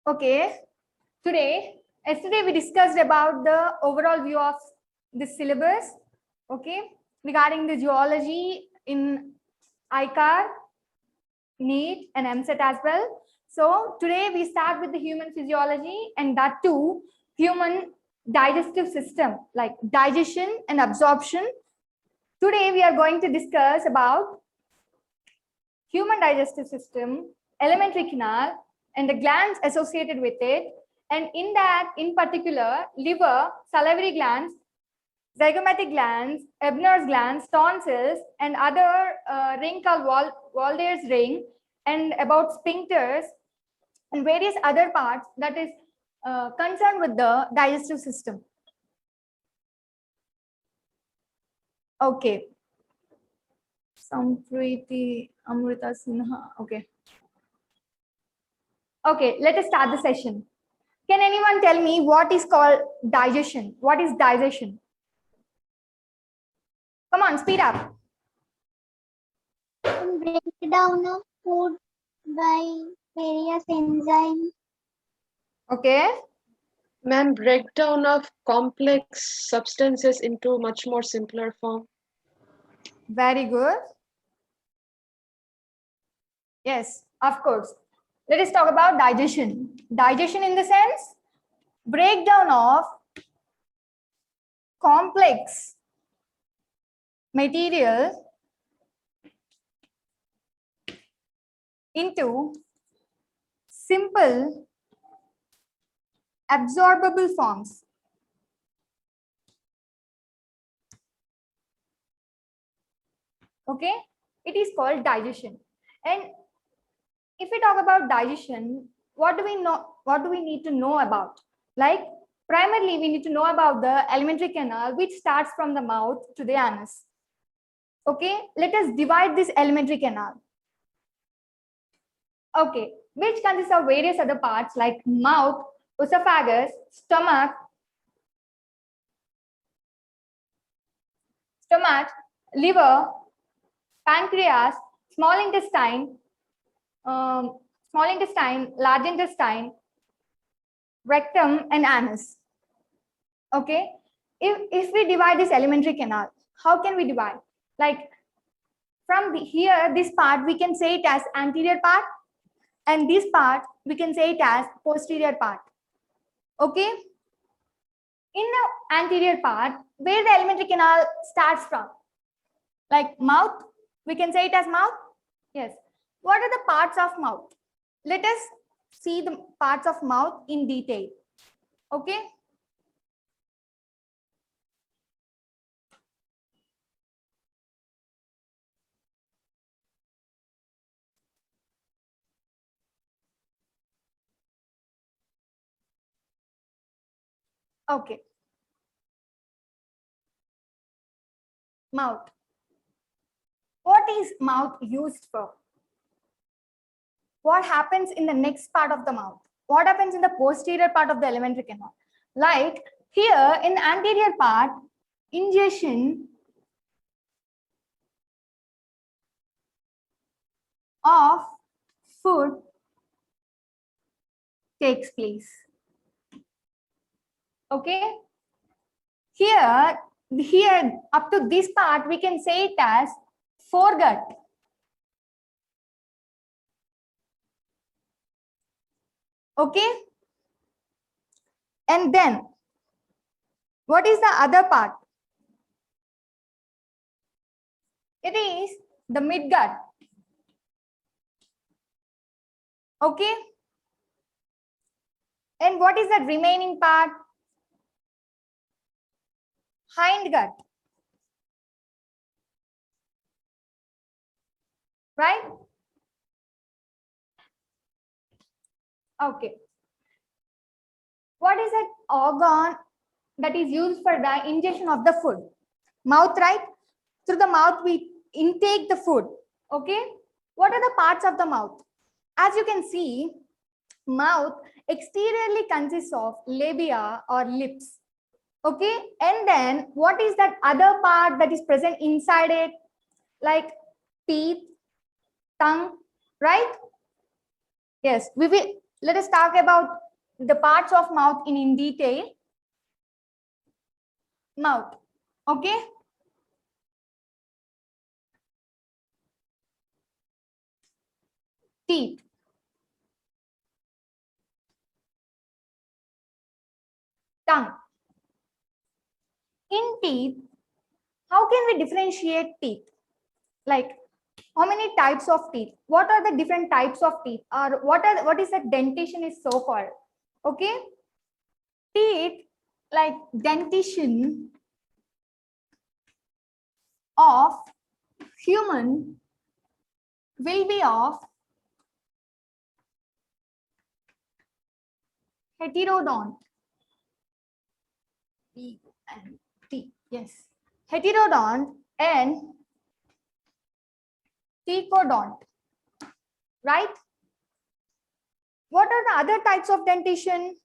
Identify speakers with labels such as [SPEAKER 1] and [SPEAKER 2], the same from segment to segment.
[SPEAKER 1] Okay, yesterday we discussed about the overall view of the syllabus, okay, regarding the geology in ICAR, NEET and MSET as well. So today we start with the human physiology, and that too, human digestive system, like digestion and absorption. Today we are going to discuss about human digestive system, alimentary canal, and the glands associated with it. And in that, in particular, liver, salivary glands, zygomatic glands, Ebner's glands, tonsils, and other ring called Walde's ring, and about sphincters and various other parts that is concerned with the digestive system. Okay. Sampriti Amrita Sinha. Okay. Okay, let us start the session. Can anyone tell me what is called digestion? What is digestion? Come on, speed up.
[SPEAKER 2] Breakdown of food by various enzymes.
[SPEAKER 1] Okay.
[SPEAKER 3] Ma'am, breakdown of complex substances into much more simpler form.
[SPEAKER 1] Very good. Yes, of course. Let us talk about digestion. Digestion in the sense, breakdown of complex material into simple absorbable forms. Okay, it is called digestion. And if we talk about digestion, what do we know? What do we need to know about? Like, primarily, we need to know about the alimentary canal, which starts from the mouth to the anus. Okay, let us divide this alimentary canal. Okay, which consists of various other parts like mouth, esophagus, stomach, liver, pancreas, small intestine, large intestine, rectum, and anus. Okay, if we divide this alimentary canal, how can we divide? Like, from here, this part we can say it as anterior part, and this part we can say it as posterior part. Okay, in the anterior part, where the alimentary canal starts from, like mouth, we can say it as mouth. Yes. What are the parts of mouth? Let us see the parts of mouth in detail. Okay. Okay. Mouth. What is mouth used for? What happens in the next part of the mouth? What happens in the posterior part of the alimentary canal? Like here in the anterior part, ingestion of food takes place. Okay. Here up to this part, we can say it as foregut. Okay. And then, what is the other part? It is the midgut. Okay. And what is the remaining part? Hindgut. Right? Okay. What is that organ that is used for the ingestion of the food? Mouth, right? Through the mouth, we intake the food. Okay. What are the parts of the mouth? As you can see, mouth exteriorly consists of labia or lips. Okay. And then what is that other part that is present inside it? Like teeth, tongue, right? Yes, we will let us talk about the parts of mouth in detail. Mouth. Okay. Teeth. Tongue. In teeth, how can we differentiate teeth? Like, how many types of teeth? What are the different types of teeth? Or what is that dentition is so called? Okay. Teeth, like dentition of human will be of heterodont. E and T. Yes. Heterodont and tecodont. Right? What are the other types of dentition?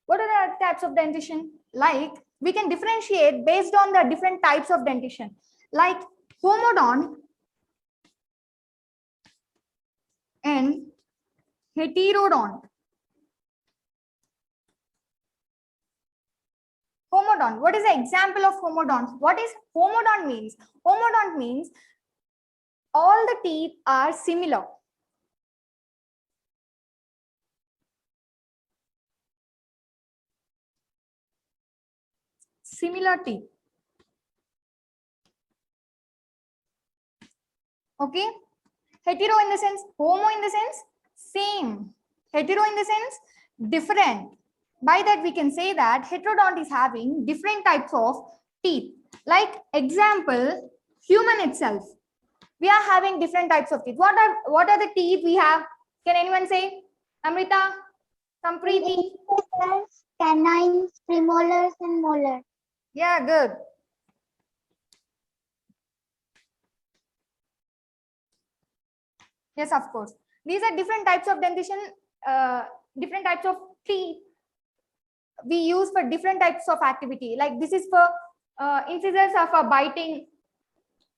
[SPEAKER 1] What are the other types of dentition? Like, we can differentiate based on the different types of dentition. Like homodont and heterodont. Homodont. What is the example of homodont? What is homodont means? Homodont means all the teeth are similar. Similar teeth. Okay. Hetero in the sense, homo in the sense, same. Hetero in the sense, different. By that we can say that heterodont is having different types of teeth. Like example, human itself. We are having different types of teeth. What are the teeth we have? Can anyone say? Amrita, Sampriti?
[SPEAKER 2] Canines, premolars, and molars.
[SPEAKER 1] Yeah, good. Yes, of course. These are different types of dentition, different types of teeth we use for different types of activity. Like this is for incisors are for biting,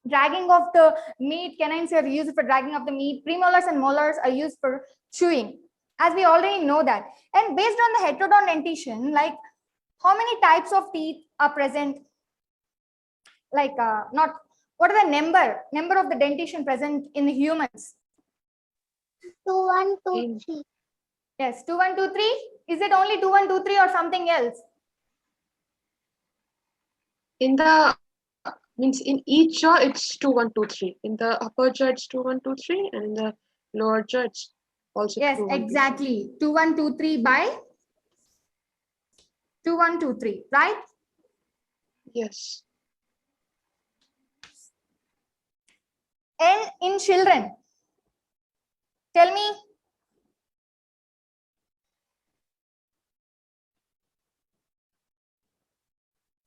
[SPEAKER 1] dragging of the meat. Canines are used for dragging of the meat. Premolars and molars are used for chewing, as we already know that. And based on the heterodont dentition, like how many types of teeth are present? Like not what are the number of the dentition present in the humans?
[SPEAKER 2] 2, 1, 2, 3.
[SPEAKER 1] Yes, 2, 1, 2, 3. Is it only 2, 1, 2, 3 or something else?
[SPEAKER 3] In the means in each jaw it's 2, 1, 2, 3. In the upper jaw it's 2, 1, 2, 3, and in the lower jaw it's also
[SPEAKER 1] Yes,
[SPEAKER 3] 2, 1, 2, 3.
[SPEAKER 1] exactly. 2, 1, 2, 3 by 2, 1, 2, 3, right?
[SPEAKER 3] Yes.
[SPEAKER 1] And in children, tell me.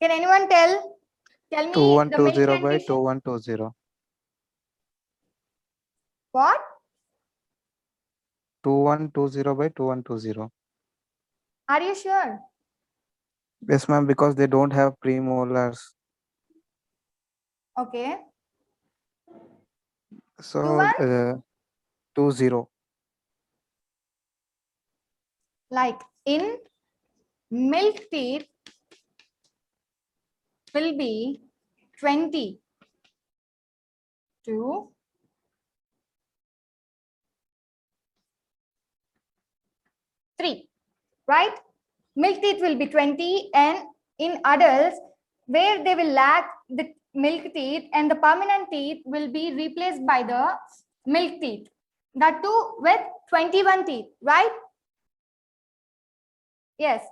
[SPEAKER 1] Can anyone tell? Tell me the milk
[SPEAKER 4] 2120 by
[SPEAKER 1] dentition.
[SPEAKER 4] 2120.
[SPEAKER 1] What?
[SPEAKER 4] 2120 by 2120.
[SPEAKER 1] Are you sure?
[SPEAKER 4] Yes, ma'am, because they don't have premolars.
[SPEAKER 1] Okay.
[SPEAKER 4] So 20.
[SPEAKER 1] Like in milk teeth will be 20 to 3, right? Milk teeth will be 20, and in adults, where they will lack the milk teeth and the permanent teeth will be replaced by the milk teeth. That too with 21 teeth, right? Yes.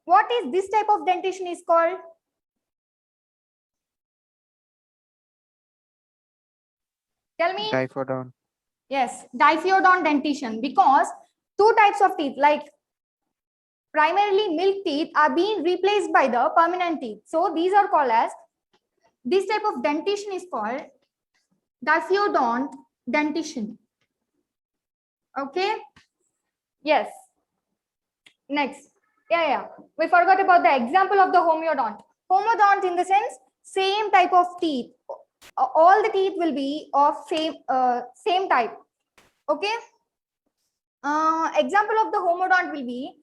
[SPEAKER 1] What is this type of dentition is called? Tell me.
[SPEAKER 4] Diphodont.
[SPEAKER 1] Yes, diphyodont dentition, because two types of teeth, like primarily milk teeth, are being replaced by the permanent teeth. So these are called as, this type of dentition is called diphyodont dentition. Okay. Yes. Next. Yeah. We forgot about the example of the homeodont. Homodont in the sense, same type of teeth. all the teeth will be of same type. Okay. Example of the homodont will be,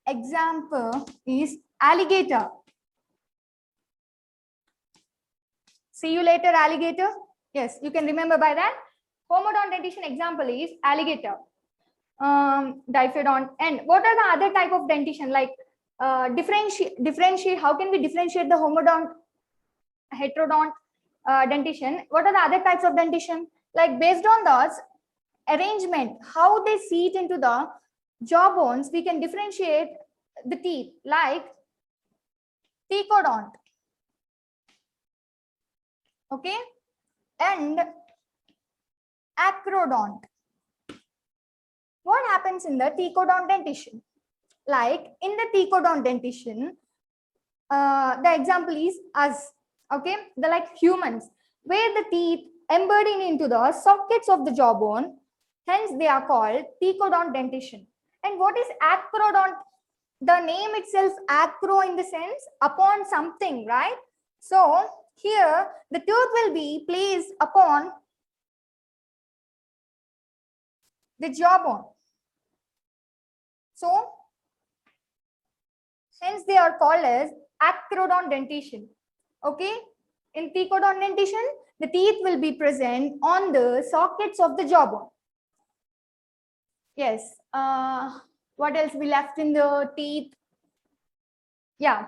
[SPEAKER 1] example is alligator. See you later, alligator. Yes, you can remember by that. Homodont dentition example is alligator. Diphodont. And what are the other type of dentition? Like differentiate. How can we differentiate the homodont, heterodont dentition? What are the other types of dentition? Like based on the arrangement, how they seat into the jaw bones, we can differentiate the teeth, like thecodont. Okay, and acrodont. What happens in the thecodont dentition? Like in the thecodont dentition, the example is us. Okay, the like humans, where the teeth embedding into the sockets of the jawbone, hence they are called thecodont dentition. And what is acrodont? The name itself, acro, in the sense upon something, right? So here the tooth will be placed upon the jawbone. So hence they are called as acrodont dentition. Okay, in thecodont dentition, the teeth will be present on the sockets of the jawbone. Yes. What else we left in the teeth? Yeah.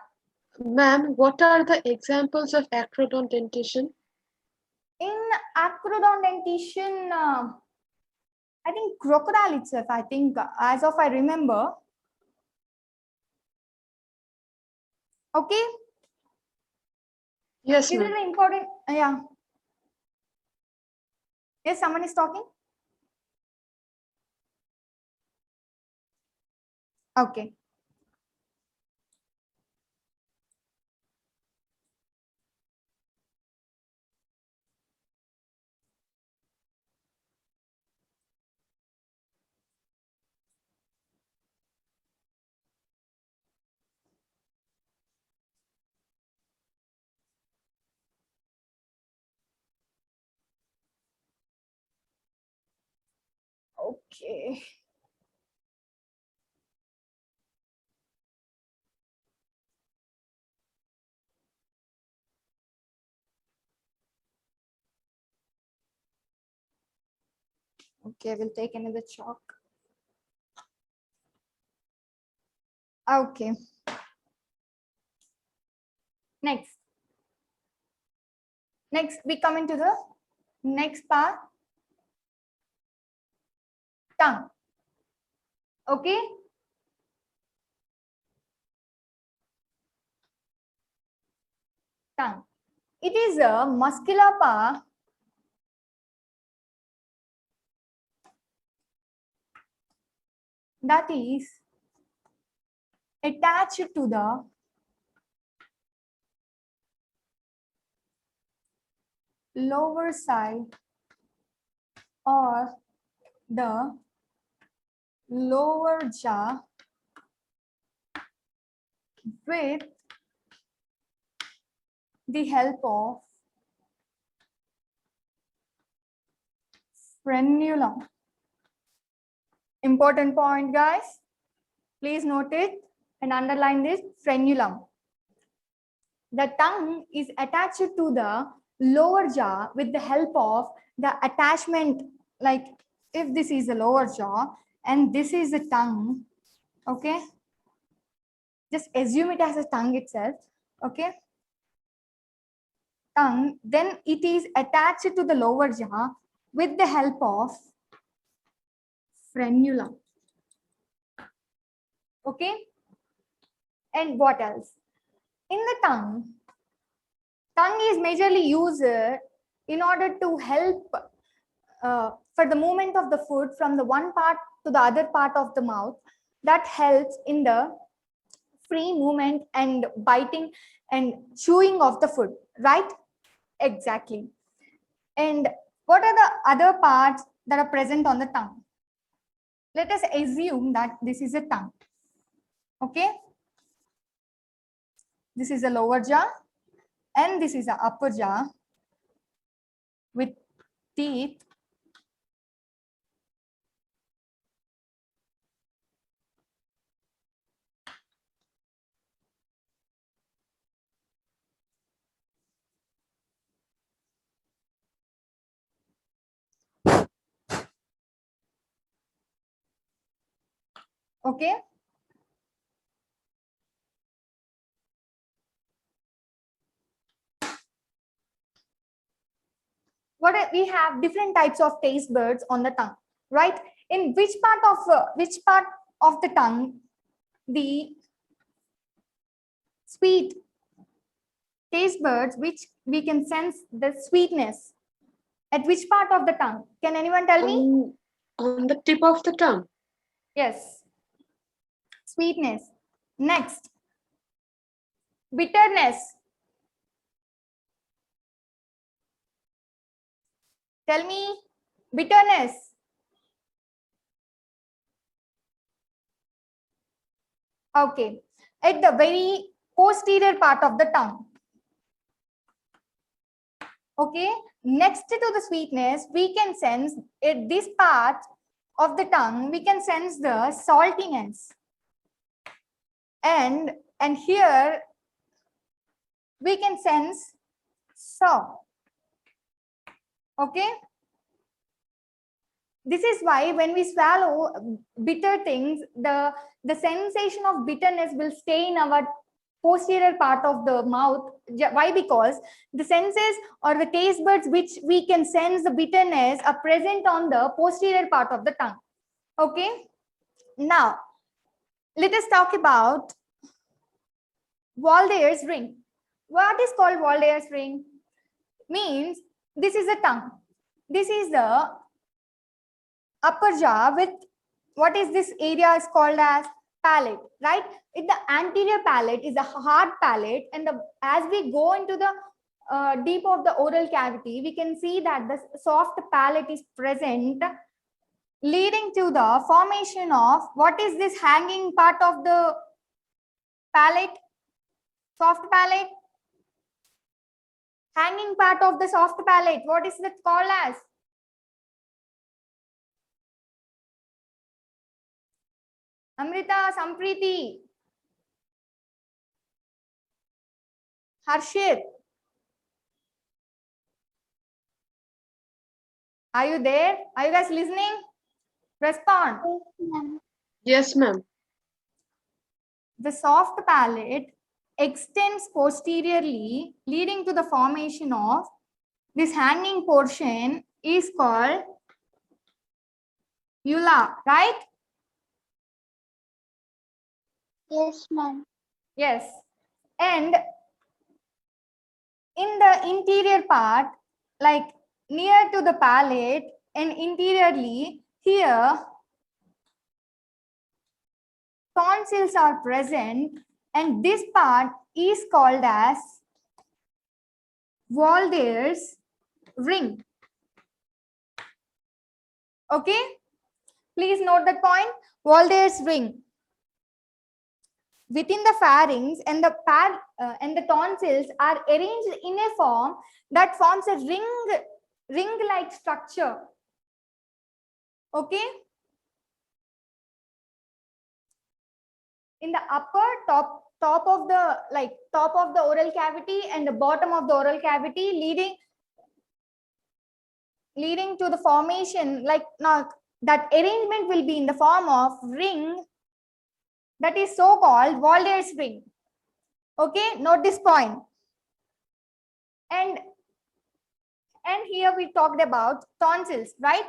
[SPEAKER 3] Ma'am, what are the examples of acrodont dentition?
[SPEAKER 1] In acrodont dentition, I think crocodile itself, I think, as of I remember. Okay.
[SPEAKER 3] Yes,
[SPEAKER 1] This is
[SPEAKER 3] ma'am.
[SPEAKER 1] the important, yeah. Yes, someone is talking. Okay. Okay. Okay, we'll take another chalk. Okay. Next. Next, we come into the next part. Tongue. Okay. Tongue. It is a muscular part that is attached to the lower side or the lower jaw with the help of frenulum. Important point, guys. Please note it and underline this, frenulum. The tongue is attached to the lower jaw with the help of the attachment. Like if this is the lower jaw and this is the tongue, okay? Just assume it as a tongue itself, okay? Tongue, then it is attached to the lower jaw with the help of frenulum. Okay? And what else? In the tongue is majorly used in order to help for the movement of the food from the one part to the other part of the mouth. That helps in the free movement and biting and chewing of the food, right? Exactly. And what are the other parts that are present on the tongue? Let us assume that this is a tongue. Okay? This is a lower jaw and this is the upper jaw. teeth okay. We have different types of taste buds on the tongue, right? In which part of the tongue the sweet taste buds, which we can sense the sweetness, at which part of the tongue? Can anyone tell me?
[SPEAKER 3] On the tip of the tongue.
[SPEAKER 1] Yes, sweetness. Next, bitterness. Tell me, bitterness. Okay, at the very posterior part of the tongue. Okay, next to the sweetness, we can sense at this part of the tongue, we can sense the saltiness. And here we can sense sour. Okay. This is why when we swallow bitter things, the sensation of bitterness will stay in our posterior part of the mouth. Why? Because the senses or the taste buds which we can sense the bitterness are present on the posterior part of the tongue. Okay. Now, let us talk about Waldear's ring. What is called Waldear's ring? Means this is the tongue. This is the upper jaw with what is this area is called as palate, right? The anterior palate is a hard palate, and as we go into the deep of the oral cavity, we can see that the soft palate is present, leading to the formation of what is this hanging part of the palate? Soft palate. Hanging part of the soft palate. What is that called as? Amrita, Sampriti, Harshit. Are you there? Are you guys listening? Respond.
[SPEAKER 3] Yes, ma'am.
[SPEAKER 1] The soft palate extends posteriorly, leading to the formation of this hanging portion is called ula, right?
[SPEAKER 2] Yes, ma'am.
[SPEAKER 1] Yes. And in the interior part, like near to the palate and interiorly, here tonsils are present, and this part is called as Waldear's ring. Okay, please note that point. Waldear's ring. Within the pharynx and the tonsils are arranged in a form that forms a ring-like structure. Okay. In the upper top of the oral cavity and the bottom of the oral cavity, leading to the formation, like now that arrangement will be in the form of ring, that is so called Waldear's ring. Okay, note this point. And here we talked about tonsils, right?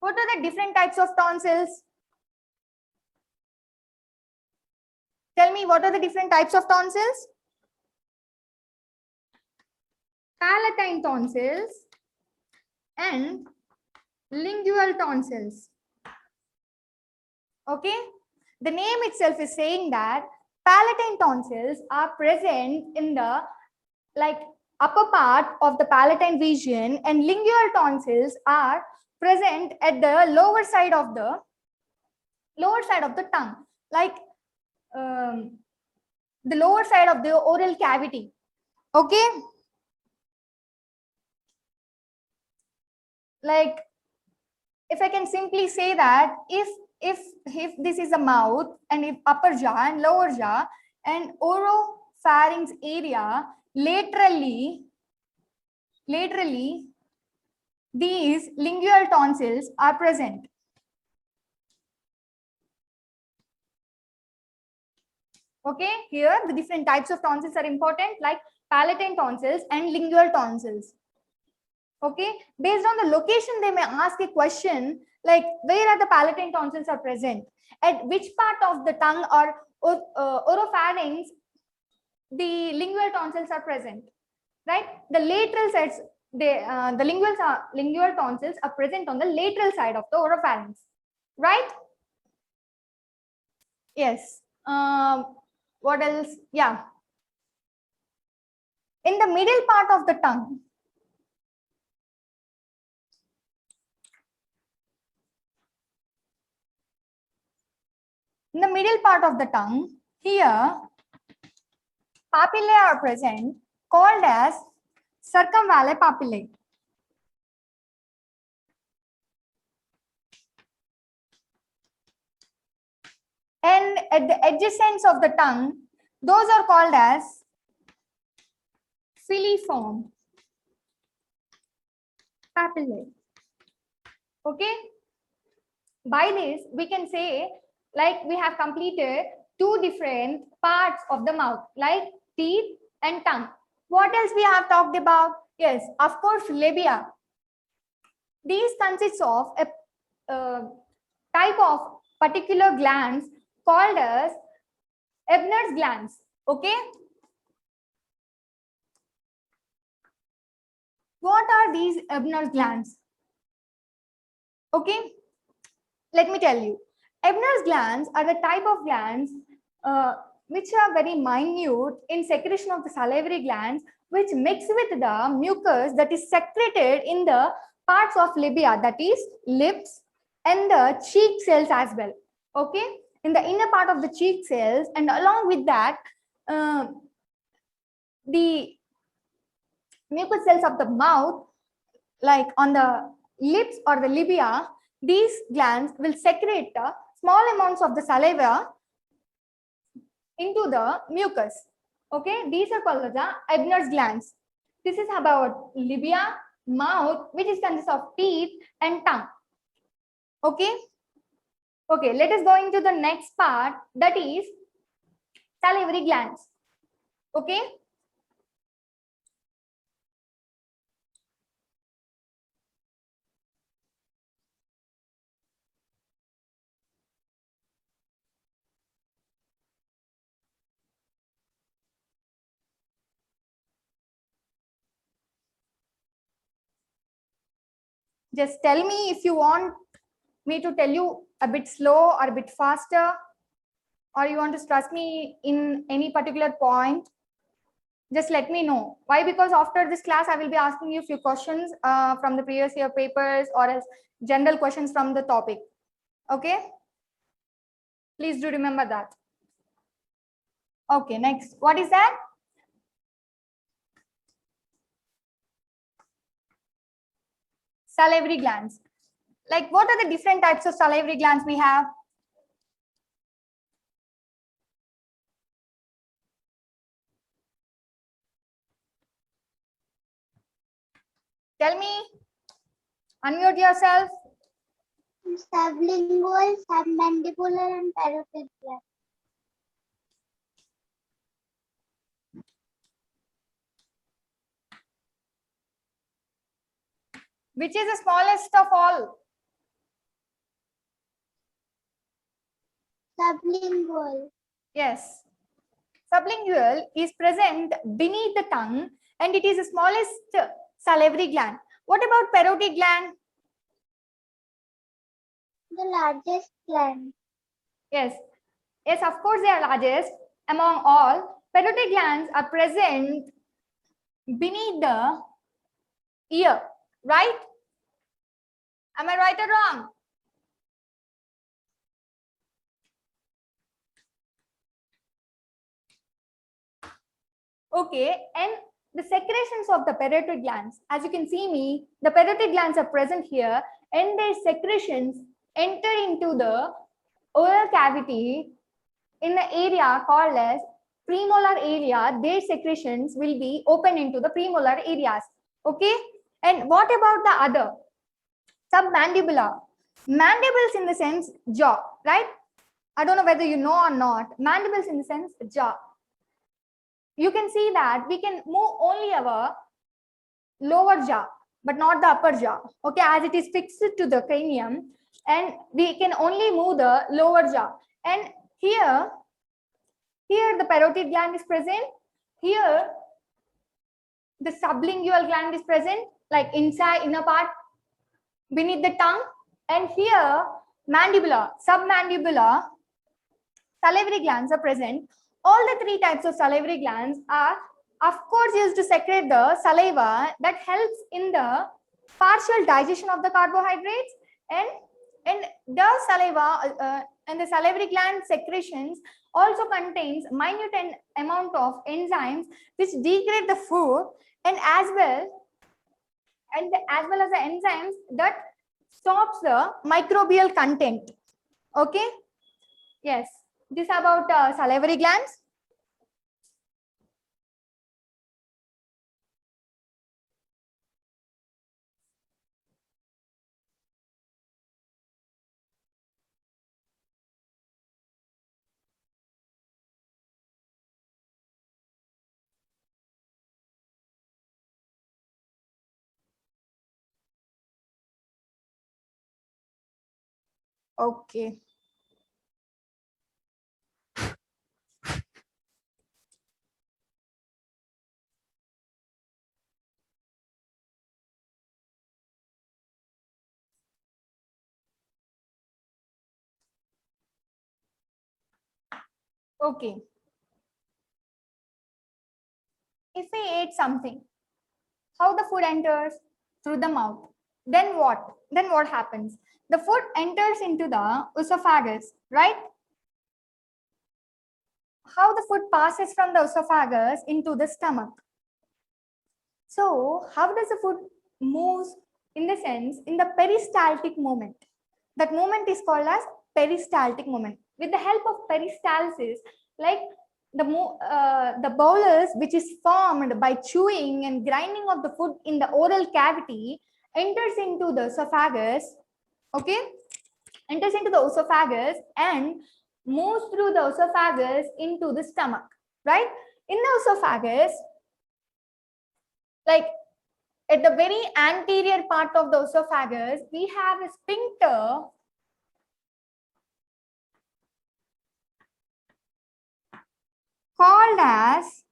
[SPEAKER 1] What are the different types of tonsils? Tell me, what are the different types of tonsils? Palatine tonsils and lingual tonsils. Okay, the name itself is saying that palatine tonsils are present in the upper part of the palatine region, and lingual tonsils are present at the lower side of the tongue, the lower side of the oral cavity. Okay. like if I can simply say that if this is a mouth and if upper jaw and lower jaw and oropharynx area laterally these lingual tonsils are present. Okay, here the different types of tonsils are important, like palatine tonsils and lingual tonsils. Okay, based on the location they may ask a question like where are the palatine tonsils are present, at which part of the tongue or oropharynx the lingual tonsils are present, right? The lateral sides, the lingual tonsils are present on the lateral side of the oropharynx, right? Yes. What else? Yeah. In the middle part of the tongue, here papillae are present, called as circumvallate papillae. And at the adjacents of the tongue, those are called as filiform papillae. Okay. By this, we can say like we have completed two different parts of the mouth, like teeth and tongue. What else we have talked about? Yes, of course, labia. These consists of a type of particular glands called as Ebner's glands. Okay. What are these Ebner's glands? Okay. Let me tell you. Ebner's glands are the type of glands which are very minute in secretion of the salivary glands, which mix with the mucus that is secreted in the parts of labia, that is lips and the cheek cells as well. Okay, in the inner part of the cheek cells, and along with that, the mucus cells of the mouth, like on the lips or the labia, these glands will secrete small amounts of the saliva into the mucus. Okay, these are called the Ebner's glands. This is about labia, mouth, which is consists of teeth and tongue. Okay. Okay, let us go into the next part, that is salivary glands. Okay. Just tell me if you want me to tell you a bit slow or a bit faster, or you want to trust me in any particular point. Just let me know. Why? Because after this class, I will be asking you a few questions from the previous year papers or as general questions from the topic. Okay. Please do remember that. Okay, next. What is that? Salivary glands. Like, what are the different types of salivary glands we have? Tell me. Unmute yourself.
[SPEAKER 2] Sublingual, submandibular, and parotid gland.
[SPEAKER 1] Which is the smallest of all?
[SPEAKER 2] Sublingual.
[SPEAKER 1] Yes. Sublingual is present beneath the tongue and it is the smallest salivary gland. What about parotid gland?
[SPEAKER 2] The largest gland.
[SPEAKER 1] Yes. Yes, of course they are largest among all. Parotid glands are present beneath the ear, right? Am I right or wrong? Okay, and the secretions of the parotid glands. As you can see me, the parotid glands are present here, and their secretions enter into the oral cavity in the area called as premolar area. Their secretions will be open into the premolar areas. Okay. And what about the other? Submandibular. Mandibles in the sense jaw, right? I don't know whether you know or not. Mandibles in the sense jaw. You can see that we can move only our lower jaw, but not the upper jaw. Okay, as it is fixed to the cranium, and we can only move the lower jaw. And here the parotid gland is present. Here, the sublingual gland is present, like inside, inner part, beneath the tongue. And here, mandibular, submandibular, salivary glands are present. All the three types of salivary glands are, of course, used to secrete the saliva that helps in the partial digestion of the carbohydrates. And the saliva and the salivary gland secretions also contains minute amount of enzymes which degrade the food, and as well as the enzymes that stops the microbial content. Okay. Yes, this about salivary glands. Okay. Okay. If we ate something, how the food enters? Through the mouth. Then what? Then what happens? The food enters into the esophagus, right? How the food passes from the esophagus into the stomach. So how does the food moves? In the sense, in the peristaltic movement. That movement is called as peristaltic movement. With the help of peristalsis, like the bolus which is formed by chewing and grinding of the food in the oral cavity enters into the esophagus. Okay, enters into the esophagus and moves through the esophagus into the stomach, right? In the esophagus, like at the very anterior part of the esophagus, we have a sphincter called as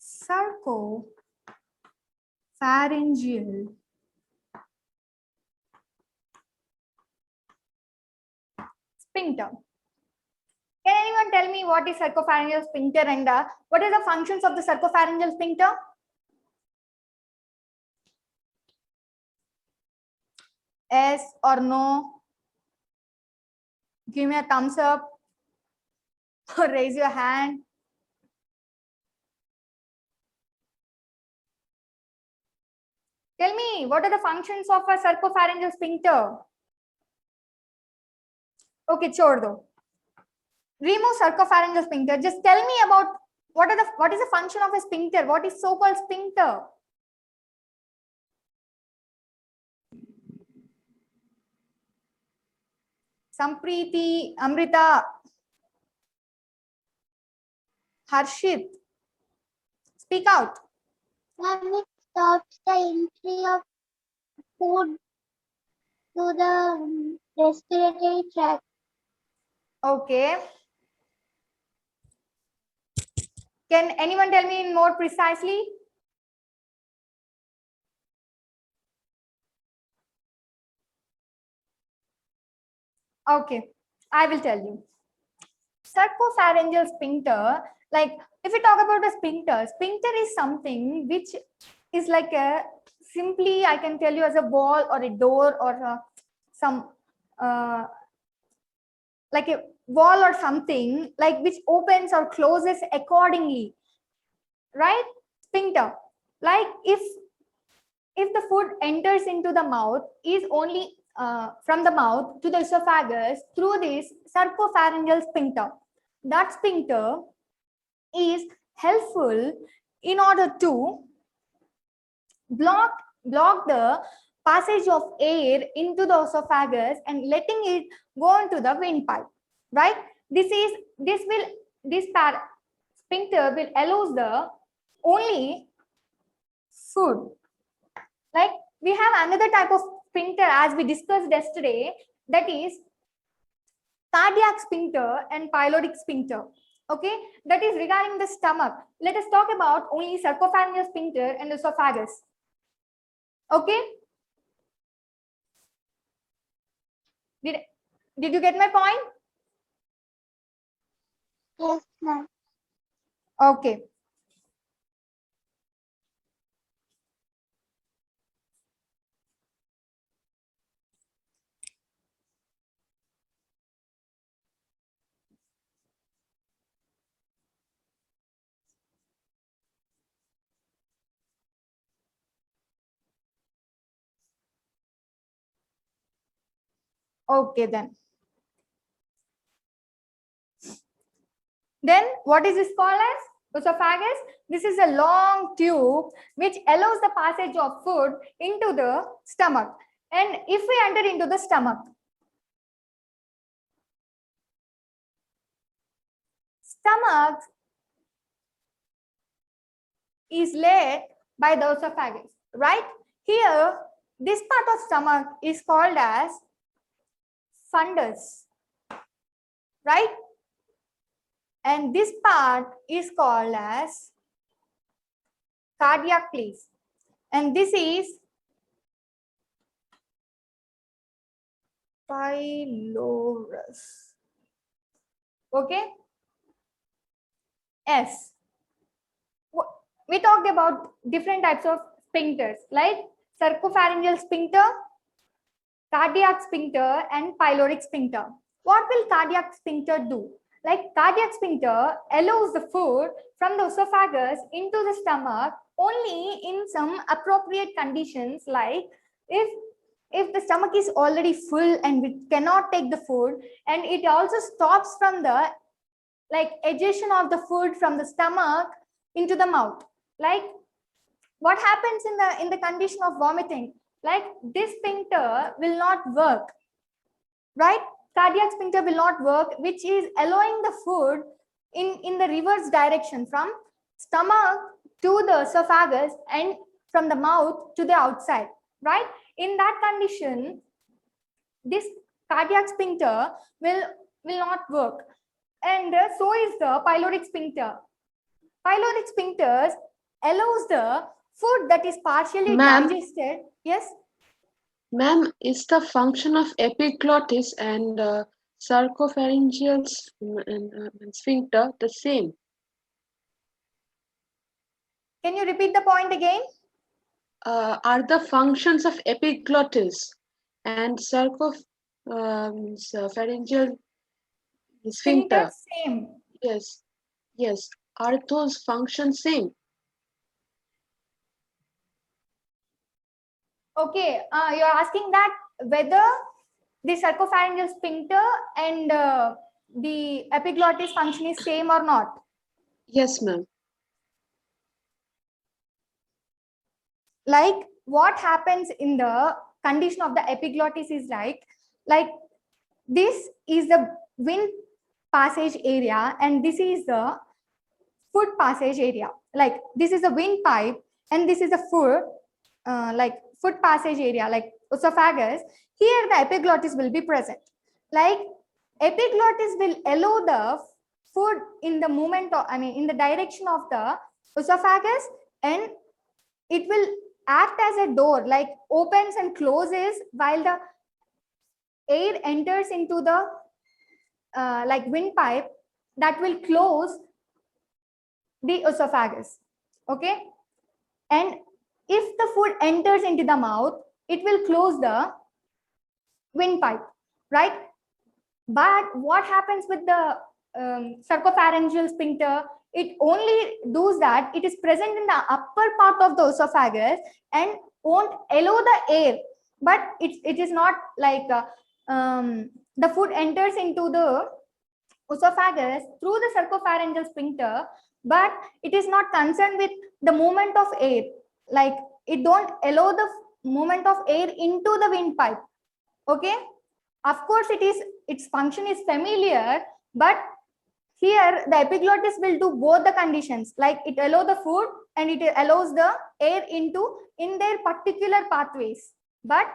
[SPEAKER 1] sarcopharyngeal sphincter. Can anyone tell me what is sarcopharyngeal sphincter and what are the functions of the sarcopharyngeal sphincter? Yes or no? Give me a thumbs up or raise your hand. Tell me, what are the functions of a sarcopharyngeal sphincter? Okay, chhod do. Remove sarcopharyngeal sphincter. Just tell me about what is the function of a sphincter? What is so-called sphincter? Sampriti, Amrita, Harshit, speak out.
[SPEAKER 2] And it stops the entry of food to the respiratory tract.
[SPEAKER 1] Okay. Can anyone tell me more precisely? Okay, I will tell you. Sarcopharyngeal sphincter Like if we talk about the sphincter is something which is like a simply I can tell you as a wall or a door or some like a wall or something like which opens or closes accordingly, right? Sphincter. Like if the food enters into the mouth is only from the mouth to the esophagus through this sarcopharyngeal sphincter. That sphincter is helpful in order to block the passage of air into the esophagus and letting it go into the windpipe, right? This sphincter will allows the only food. Like we have another type of sphincter as we discussed yesterday, that is cardiac sphincter and pyloric sphincter. Okay, that is regarding the stomach. Let us talk about only sarcopharyngeal sphincter and esophagus. Okay, did you get my point?
[SPEAKER 2] Yes, ma'am.
[SPEAKER 1] Okay. Okay, then what is this called as? Esophagus. This is a long tube which allows the passage of food into the stomach. And if we enter into the stomach, stomach is led by the esophagus, right? Here, this part of stomach is called as fundus, right? And this part is called as cardiac place. And this is pylorus. Okay? S. We talked about different types of sphincters like sarcopharyngeal sphincter, cardiac sphincter, and pyloric sphincter. What will cardiac sphincter do? Like cardiac sphincter allows the food from the esophagus into the stomach only in some appropriate conditions, like if the stomach is already full and we cannot take the food, and it also stops from the like ejection of the food from the stomach into the mouth. Like what happens in the condition of vomiting? Like this sphincter will not work, right? Cardiac sphincter will not work, which is allowing the food in the reverse direction from stomach to the esophagus and from the mouth to the outside, right? In that condition, this cardiac sphincter will not work. And so is the pyloric sphincter. Pyloric sphincters allows the food that is partially
[SPEAKER 3] Ma'am?
[SPEAKER 1] digested. Yes.
[SPEAKER 3] Ma'am, is the function of epiglottis and sarcopharyngeal and sphincter the same?
[SPEAKER 1] Can you repeat the point again?
[SPEAKER 3] Are the functions of epiglottis and sarcopharyngeal sphincter?
[SPEAKER 1] Same.
[SPEAKER 3] Yes, yes. Are those functions same?
[SPEAKER 1] Okay, you're asking that whether the sarcopharyngeal sphincter and the epiglottis function is same or not.
[SPEAKER 3] Yes, ma'am.
[SPEAKER 1] Like what happens in the condition of the epiglottis is like this is the wind passage area and this is the food passage area. Like this is the windpipe and this is the food like food passage area like esophagus. Here the epiglottis will be present. Like epiglottis will allow the food in the movement of, in the direction of the esophagus, and it will act as a door, like opens and closes while the air enters into the like windpipe, that will close the esophagus. Okay. And if the food enters into the mouth, it will close the windpipe, right? But what happens with the sarcopharyngeal sphincter? It only does that. It is present in the upper part of the esophagus and won't allow the air. But it is not like the food enters into the esophagus through the sarcopharyngeal sphincter, but it is not concerned with the movement of air. Like it don't allow the movement of air into the windpipe. Okay. Of course, its function is familiar, but here the epiglottis will do both the conditions. Like it allows the food and it allows the air in their particular pathways. But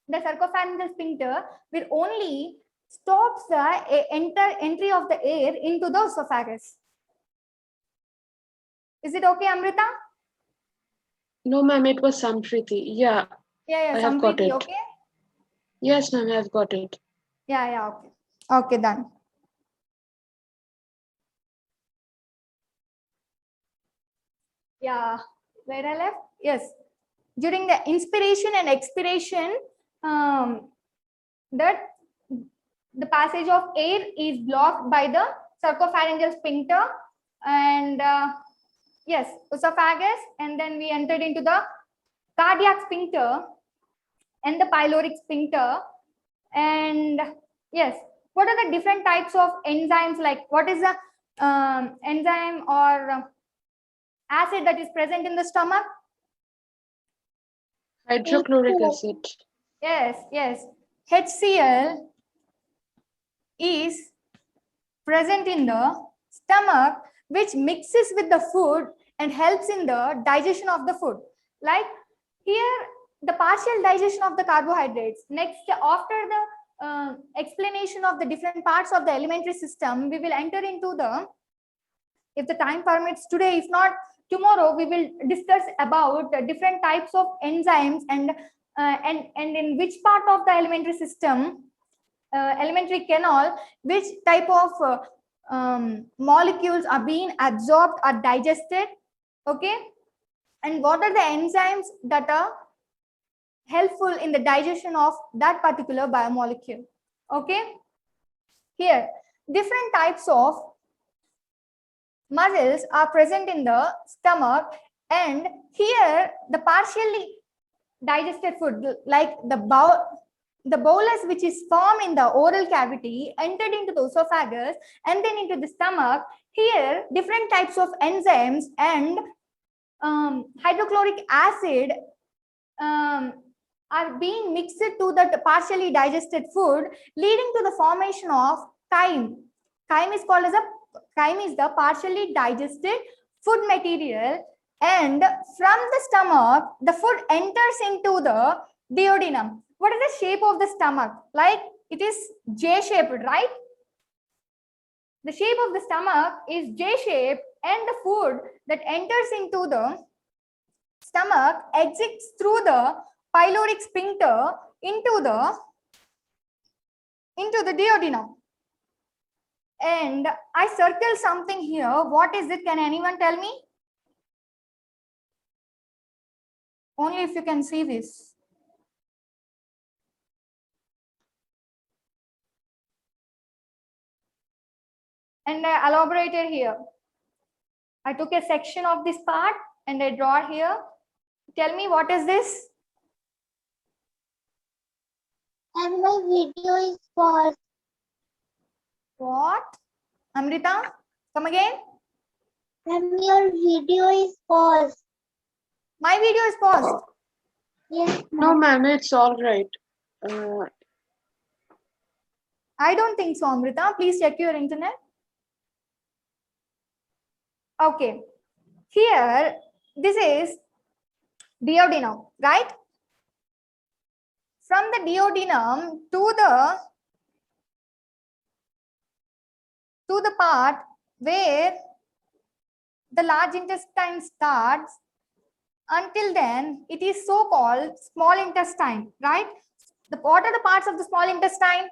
[SPEAKER 1] the sarcopharyngeal sphincter will only stops the entry of the air into the esophagus. Is it okay, Amrita?
[SPEAKER 3] No, ma'am, it was Sampriti. Yeah,
[SPEAKER 1] Yeah,
[SPEAKER 3] I have got
[SPEAKER 1] Sampriti,
[SPEAKER 3] it.
[SPEAKER 1] okay?
[SPEAKER 3] Yes, ma'am, I've got it.
[SPEAKER 1] Yeah, okay. Okay, done. Yeah, where I left? Yes. During the inspiration and expiration, that the passage of air is blocked by the sarcopharyngeal sphincter and yes, esophagus, and then we entered into the cardiac sphincter and the pyloric sphincter. And yes, what are the different types of enzymes? Like what is the enzyme or acid that is present in the stomach?
[SPEAKER 3] Hydrochloric acid.
[SPEAKER 1] Yes. HCl is present in the stomach, which mixes with the food and helps in the digestion of the food. Like here, the partial digestion of the carbohydrates. Next, after the explanation of the different parts of the alimentary system, we will enter into the, if the time permits today, if not tomorrow, we will discuss about the different types of enzymes and in which part of the alimentary system, alimentary canal, which type of molecules are being absorbed or digested. Okay. And what are the enzymes that are helpful in the digestion of that particular biomolecule. Okay. Here, different types of muscles are present in the stomach, and here the partially digested food, like the bolus which is formed in the oral cavity, entered into the esophagus and then into the stomach. Here, different types of enzymes and hydrochloric acid are being mixed to the partially digested food, leading to the formation of chyme. Chyme is the partially digested food material, and from the stomach, the food enters into the duodenum. What is the shape of the stomach? Like it is J-shaped, right? The shape of the stomach is J-shaped, and the food that enters into the stomach exits through the pyloric sphincter into the duodenum. And I circle something here. What is it? Can anyone tell me? Only if you can see this. And I elaborated here. I took a section of this part and I draw here. Tell me, what is this?
[SPEAKER 2] And my video is paused.
[SPEAKER 1] What? Amrita, come again.
[SPEAKER 2] And your video is paused.
[SPEAKER 1] My video is paused.
[SPEAKER 2] Yes,
[SPEAKER 3] No,
[SPEAKER 2] ma'am.
[SPEAKER 3] ma'am, it's all right.
[SPEAKER 1] I don't think so, Amrita. Please check your internet. Okay. Here, this is duodenum, right? From the duodenum to the part where the large intestine starts, until then it is so called small intestine, right? What are the parts of the small intestine?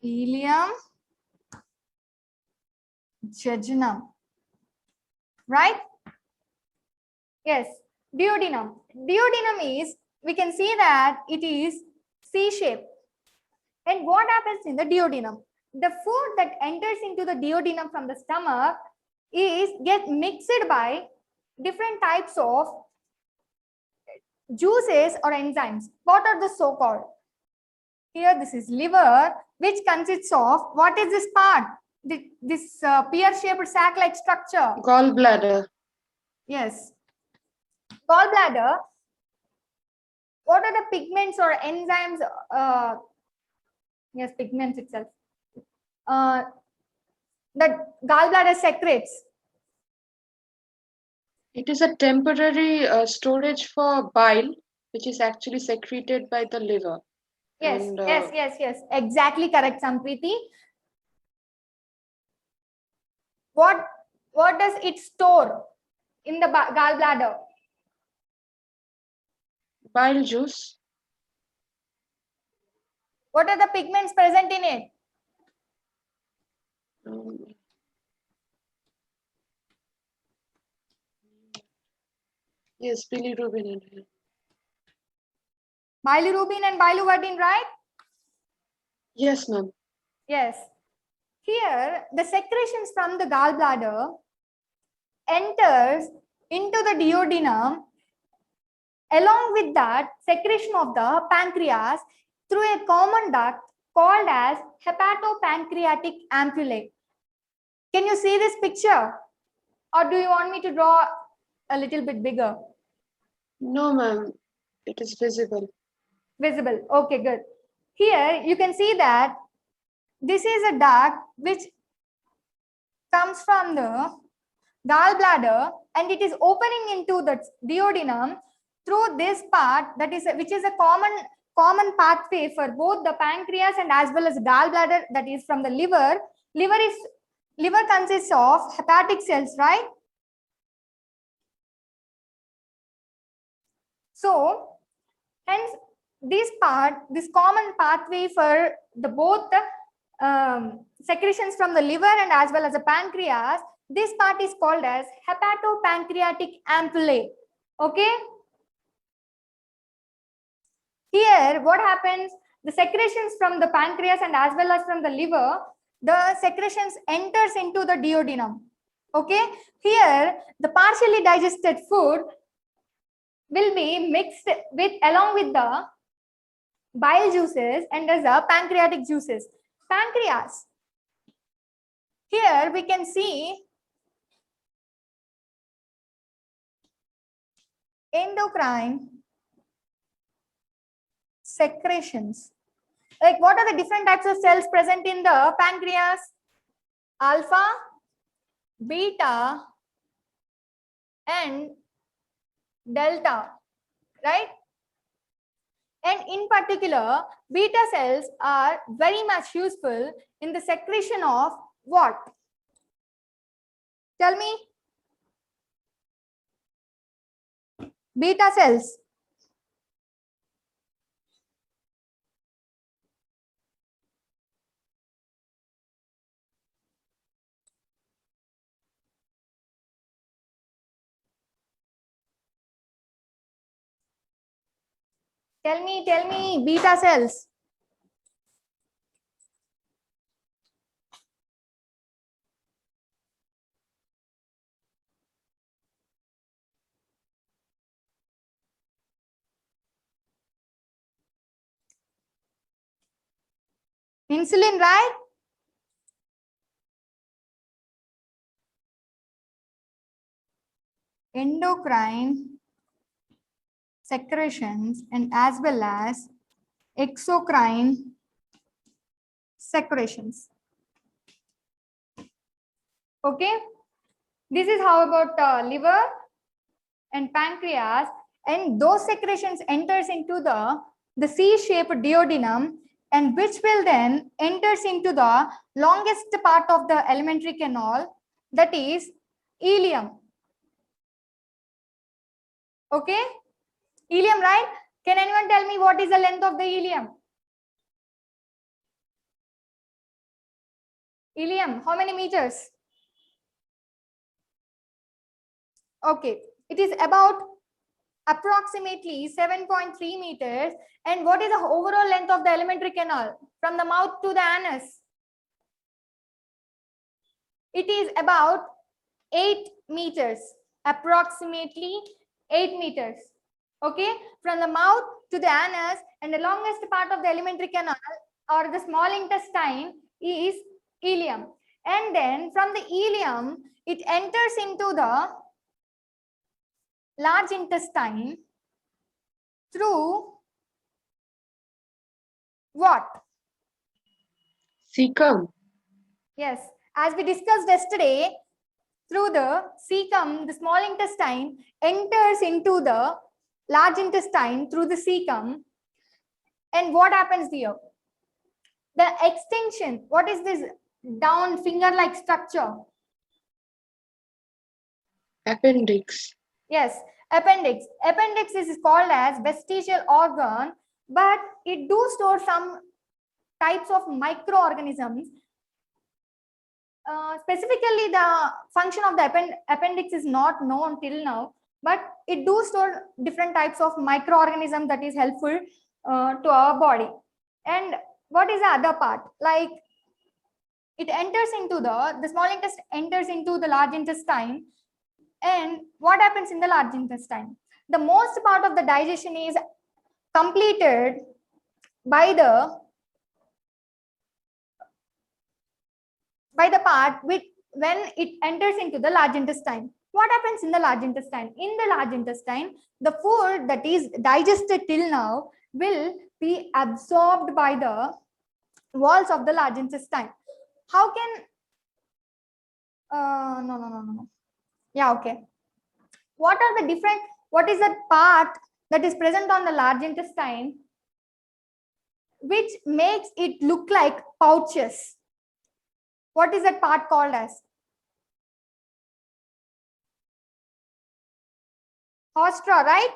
[SPEAKER 1] Ileum, jejunum, right? Yes, duodenum. Duodenum is, we can see that it is C-shaped. And what happens in the duodenum? The food that enters into the duodenum from the stomach is get mixed by different types of juices or enzymes. What are the so-called? Here, this is liver, which consists of, what is this part? This pear-shaped sac-like structure.
[SPEAKER 3] Gallbladder.
[SPEAKER 1] Yes. Gallbladder. What are the pigments or enzymes? Yes, pigments itself. That gallbladder secretes.
[SPEAKER 3] It is a temporary storage for bile, which is actually secreted by the liver.
[SPEAKER 1] Yes,
[SPEAKER 3] And,
[SPEAKER 1] yes. Exactly correct, Sampriti. What does it store in the gallbladder?
[SPEAKER 3] Bile juice.
[SPEAKER 1] What are the pigments present in it?
[SPEAKER 3] Um, yes, bilirubin in here.
[SPEAKER 1] Bilirubin and biliverdin, right?
[SPEAKER 3] Yes, ma'am.
[SPEAKER 1] Yes. Here, the secretions from the gallbladder enters into the duodenum. Along with that, secretion of the pancreas through a common duct called as hepatopancreatic ampullae. Can you see this picture? Or do you want me to draw a little bit bigger?
[SPEAKER 3] No, ma'am. It is visible.
[SPEAKER 1] Visible. Okay, good. Here you can see that this is a duct which comes from the gallbladder and it is opening into the duodenum through this part, that is, which is a common pathway for both the pancreas and as well as gallbladder, that is from the liver. Liver consists of hepatic cells, right? So hence this common pathway for the both secretions from the liver and as well as the pancreas, this part is called as hepatopancreatic ampullae. Okay. Here, what happens? The secretions from the pancreas and as well as from the liver, the secretions enters into the duodenum. Okay. Here, the partially digested food will be mixed with along with the bile juices and as the pancreatic juices. Pancreas. Here we can see endocrine secretions. Like what are the different types of cells present in the pancreas? Alpha, beta, and delta, right? And in particular, beta cells are very much useful in the secretion of what? Tell me. Beta cells. Tell me, beta cells. Insulin, right? Endocrine secretions and as well as exocrine secretions. Okay. This is how about liver and pancreas, and those secretions enters into the C-shaped duodenum, and which will then enters into the longest part of the alimentary canal, that is ileum. Okay, ileum, right? Can anyone tell me what is the length of the ileum? Ileum, how many meters? Okay, it is about approximately 7.3 meters. And what is the overall length of the alimentary canal from the mouth to the anus? It is about 8 meters, approximately 8 meters. Okay, from the mouth to the anus, and the longest part of the alimentary canal or the small intestine is ileum. And then from the ileum, it enters into the large intestine through what?
[SPEAKER 3] Cecum.
[SPEAKER 1] Yes, as we discussed yesterday, through the cecum, the small intestine enters into the large intestine through the cecum. And what happens here? The extension, what is this down finger-like structure?
[SPEAKER 3] Appendix.
[SPEAKER 1] Yes, appendix. Appendix is called as vestigial organ, but it do store some types of microorganisms. Specifically, the function of the appendix is not known till now, but it do store different types of microorganisms that is helpful to our body. And what is the other part? Like it enters into the small intestine enters into the large intestine. And what happens in the large intestine? The most part of the digestion is completed by the part which when it enters into the large intestine. What happens in the large intestine? In the large intestine, the food that is digested till now will be absorbed by the walls of the large intestine. How can no. Yeah, okay. What are the different, what is that part that is present on the large intestine which makes it look like pouches? What is that part called as? Haustra, right?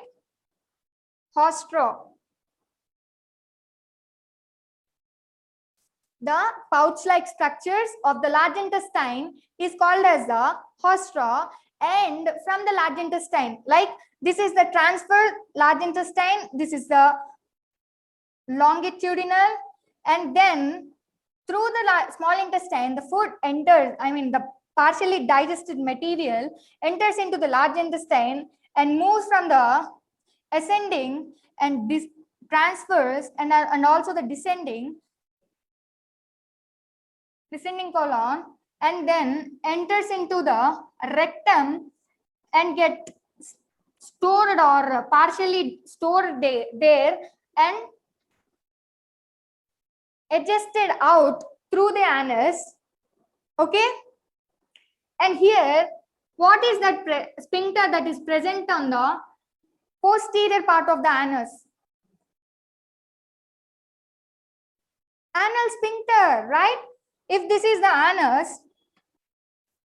[SPEAKER 1] Haustra. The pouch-like structures of the large intestine is called as the haustra. And from the large intestine, like this is the transfer large intestine, this is the longitudinal, and then through the small intestine, the food enters, the partially digested material enters into the large intestine and moves from the ascending and transfers and also the descending colon, and then enters into the rectum and get stored or partially stored there and adjusted out through the anus. Okay, and here what is that sphincter that is present on the posterior part of the anus? Anal sphincter, right? If this is the anus,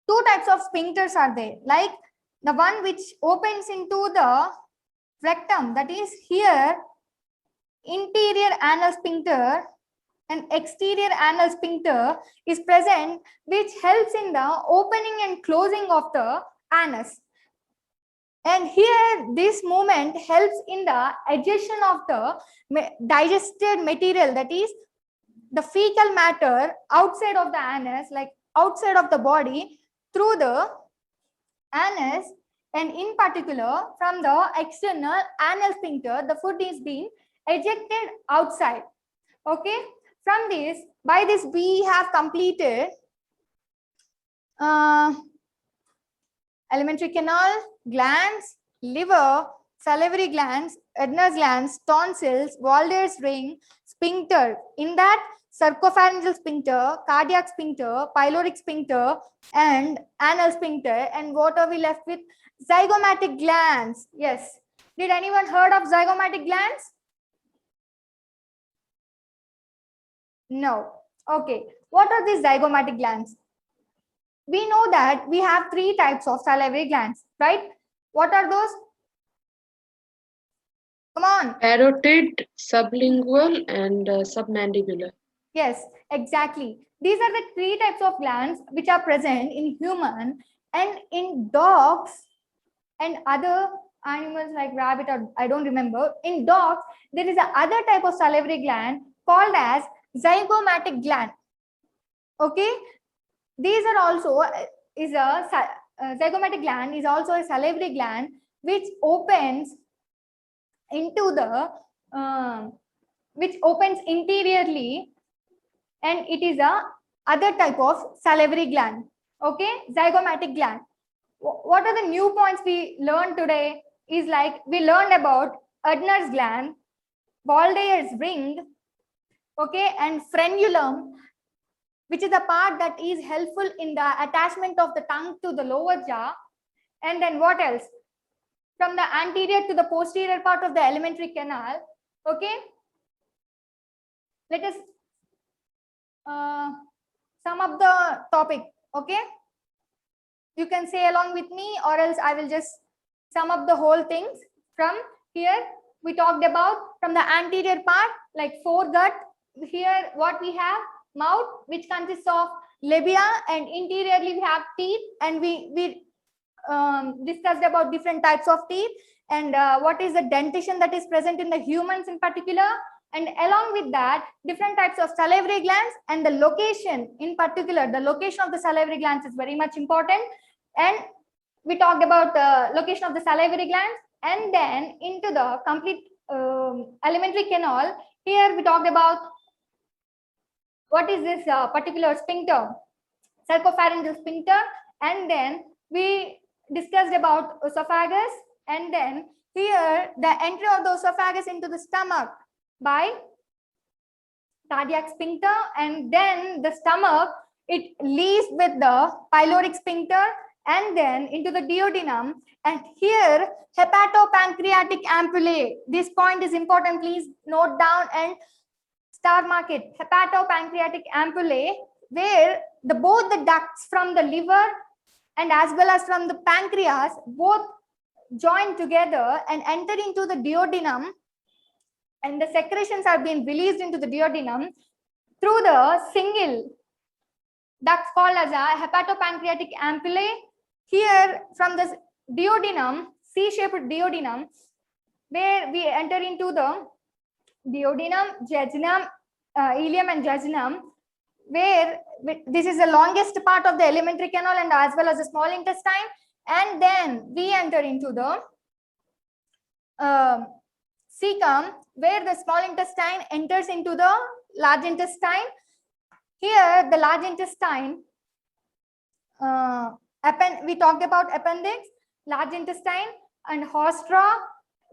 [SPEAKER 1] two types of sphincters are there, like the one which opens into the rectum, that is here interior anal sphincter, and exterior anal sphincter is present, which helps in the opening and closing of the anus. And here this movement helps in the adjustion of the digested material, that is the fecal matter outside of the anus, like outside of the body, through the anus, and in particular from the external anal sphincter, the food is being ejected outside. Okay, from this, by this we have completed alimentary canal, glands, liver, salivary glands, Edna's glands, tonsils, Walder's ring, sphincter. In that, sarcopharyngeal sphincter, cardiac sphincter, pyloric sphincter, and anal sphincter. And what are we left with? Zygomatic glands. Yes. Did anyone heard of zygomatic glands? No. Okay. What are these zygomatic glands? We know that we have three types of salivary glands, right? What are those? Come on.
[SPEAKER 3] Parotid, sublingual, and submandibular.
[SPEAKER 1] Yes, exactly. These are the three types of glands which are present in human, and in dogs, and other animals like rabbit, or I don't remember. In dogs, there is a other type of salivary gland called as zygomatic gland. Okay, these are also zygomatic gland is also a salivary gland which opens into the which opens interiorly, and it is a other type of salivary gland. Okay, zygomatic gland. What are the new points we learned today? Is like we learned about Udner's gland, Waldeyer's ring, okay, and frenulum, which is a part that is helpful in the attachment of the tongue to the lower jaw. And then what else? From the anterior to the posterior part of the alimentary canal. Okay, let us sum up the topic. Okay, you can say along with me, or else I will just sum up the whole things. From here we talked about from the anterior part, like foregut. Here what we have, mouth, which consists of labia, and interiorly we have teeth, and we discussed about different types of teeth, and what is the dentition that is present in the humans in particular, and along with that different types of salivary glands, and the location in particular, the location of the salivary glands is very much important. And we talked about the location of the salivary glands, and then into the complete alimentary canal. Here we talked about what is this particular sphincter, sarcopharyngeal sphincter, and then we discussed about esophagus, and then here the entry of the esophagus into the stomach by cardiac sphincter, and then the stomach, it leaves with the pyloric sphincter, and then into the duodenum, and here hepatopancreatic ampullae. This point is important, please note down and star mark it. Hepatopancreatic ampullae, where both the ducts from the liver and as well as from the pancreas both join together and enter into the duodenum, and the secretions are being released into the duodenum through the single duct called as a hepatopancreatic ampullae. Here from the duodenum, C-shaped duodenum, where we enter into the duodenum, jejunum, ileum and jejunum, where this is the longest part of the alimentary canal and as well as the small intestine, and then we enter into the cecum, where the small intestine enters into the large intestine. Here the large intestine, we talked about appendix, large intestine, and haustra,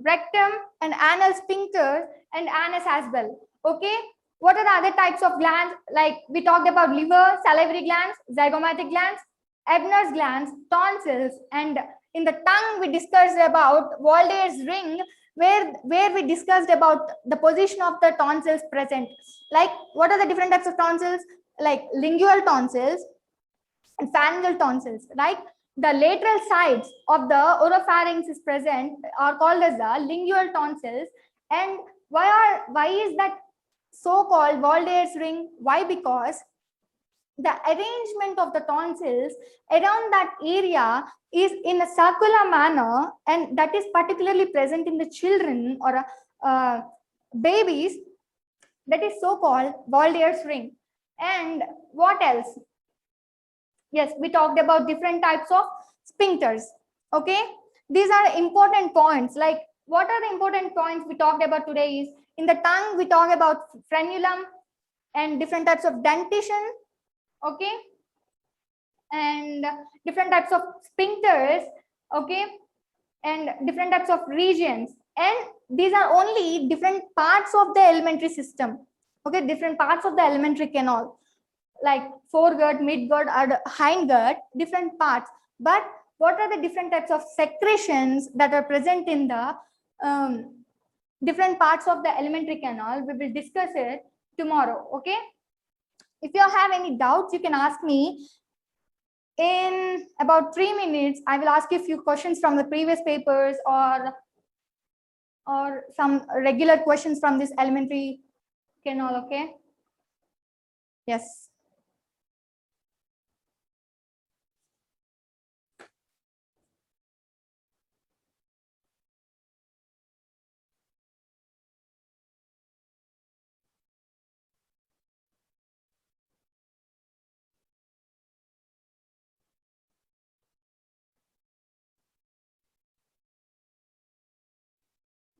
[SPEAKER 1] rectum, and anal sphincter, and anus as well. Okay, what are the other types of glands? Like we talked about liver, salivary glands, zygomatic glands, Ebner's glands, tonsils, and in the tongue we discussed about Waldeyer's ring, where we discussed about the position of the tonsils present. Like what are the different types of tonsils? Like lingual tonsils and pharyngeal tonsils. Like the lateral sides of the oropharynx is present are called as the lingual tonsils. And why is that so called Waldeyer's ring? Why? Because the arrangement of the tonsils around that area is in a circular manner, and that is particularly present in the children or babies. That is so called Waldeyer's ring. And what else? Yes, we talked about different types of sphincters. Okay, these are important points. Like what are the important points we talked about today is in the tongue we talk about frenulum and different types of dentition. Okay, and different types of sphincters. Okay, and different types of regions, and these are only different parts of the alimentary system. Okay, different parts of the alimentary canal, like foregut, midgut, or hindgut, different parts. But what are the different types of secretions that are present in the different parts of the alimentary canal? We will discuss it tomorrow. Okay, if you have any doubts, you can ask me. In about 3 minutes, I will ask you a few questions from the previous papers or some regular questions from this alimentary canal. Okay. Yes.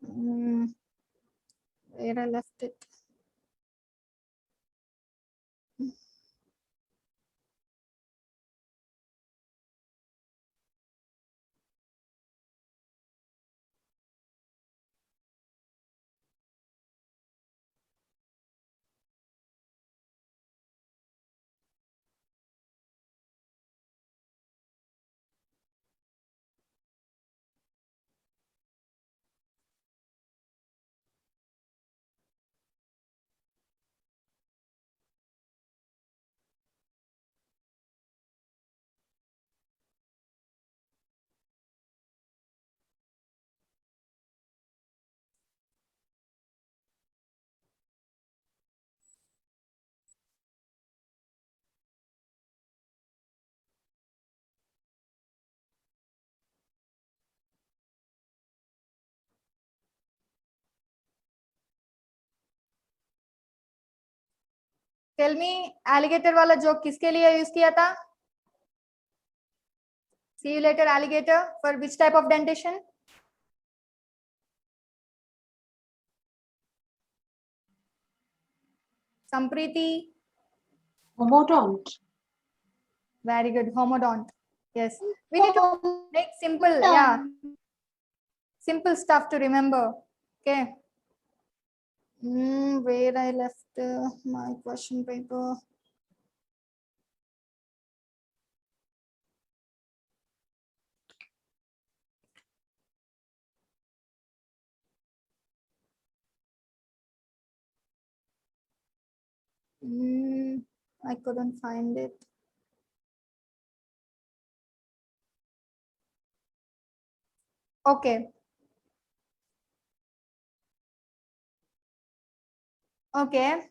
[SPEAKER 1] Where I left it. Tell me, alligator वाला joke किसके लिए use किया था? See you later, alligator. For which type of dentation? Sampriti.
[SPEAKER 3] Homodont.
[SPEAKER 1] Very good. Homodont. Yes. We need to make simple. Yeah. Simple stuff to remember. Okay. Where I left my question paper. I couldn't find it. Okay. Okay.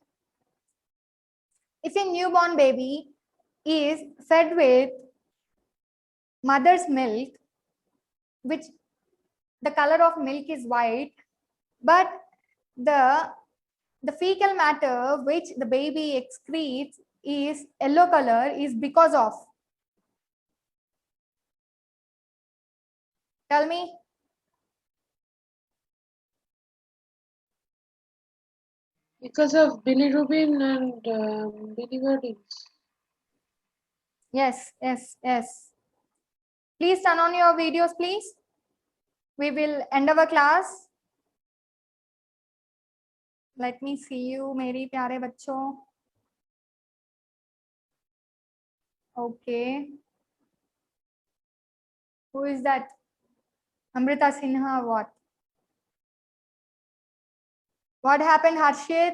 [SPEAKER 1] If a newborn baby is fed with mother's milk, which the color of milk is white, but the fecal matter which the baby excretes is yellow color is because of, tell me.
[SPEAKER 3] Because of bilirubin and biliverdins.
[SPEAKER 1] Yes. Please turn on your videos, please. We will end our class. Let me see you, मेरी प्यारे बच्चों. Okay. Who is that? Amrita Sinha, what? What happened, Harshit?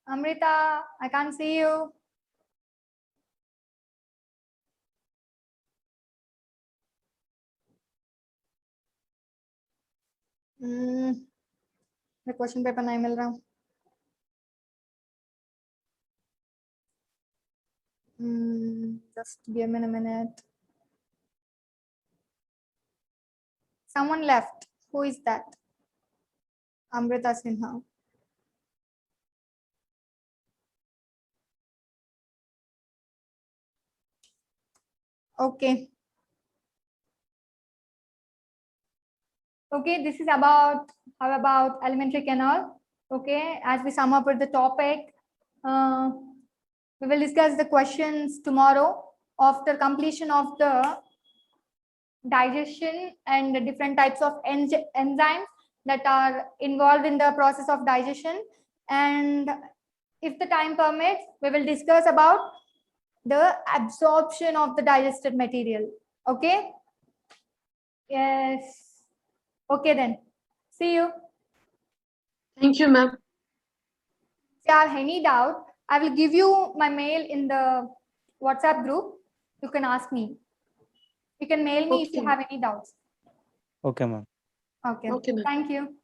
[SPEAKER 1] Amrita, I can't see you. The question paper नहीं मिल रहा. Just give me a minute. Someone left. Who is that? Amrita Sinha. Okay. Okay, this is about how about alimentary canal. Okay, as we sum up with the topic, we will discuss the questions tomorrow after completion of the digestion and the different types of enzymes that are involved in the process of digestion. And if the time permits, we will discuss about the absorption of the digested material. Okay. Yes. Okay then. See you.
[SPEAKER 3] Thank you, ma'am.
[SPEAKER 1] If you have any doubt, I will give you my mail in the WhatsApp group. You can ask me. You can mail me if you
[SPEAKER 3] Okay.
[SPEAKER 1] have any doubts.
[SPEAKER 4] Okay, ma'am.
[SPEAKER 1] Okay.
[SPEAKER 3] Okay, ma'am.
[SPEAKER 1] Thank you.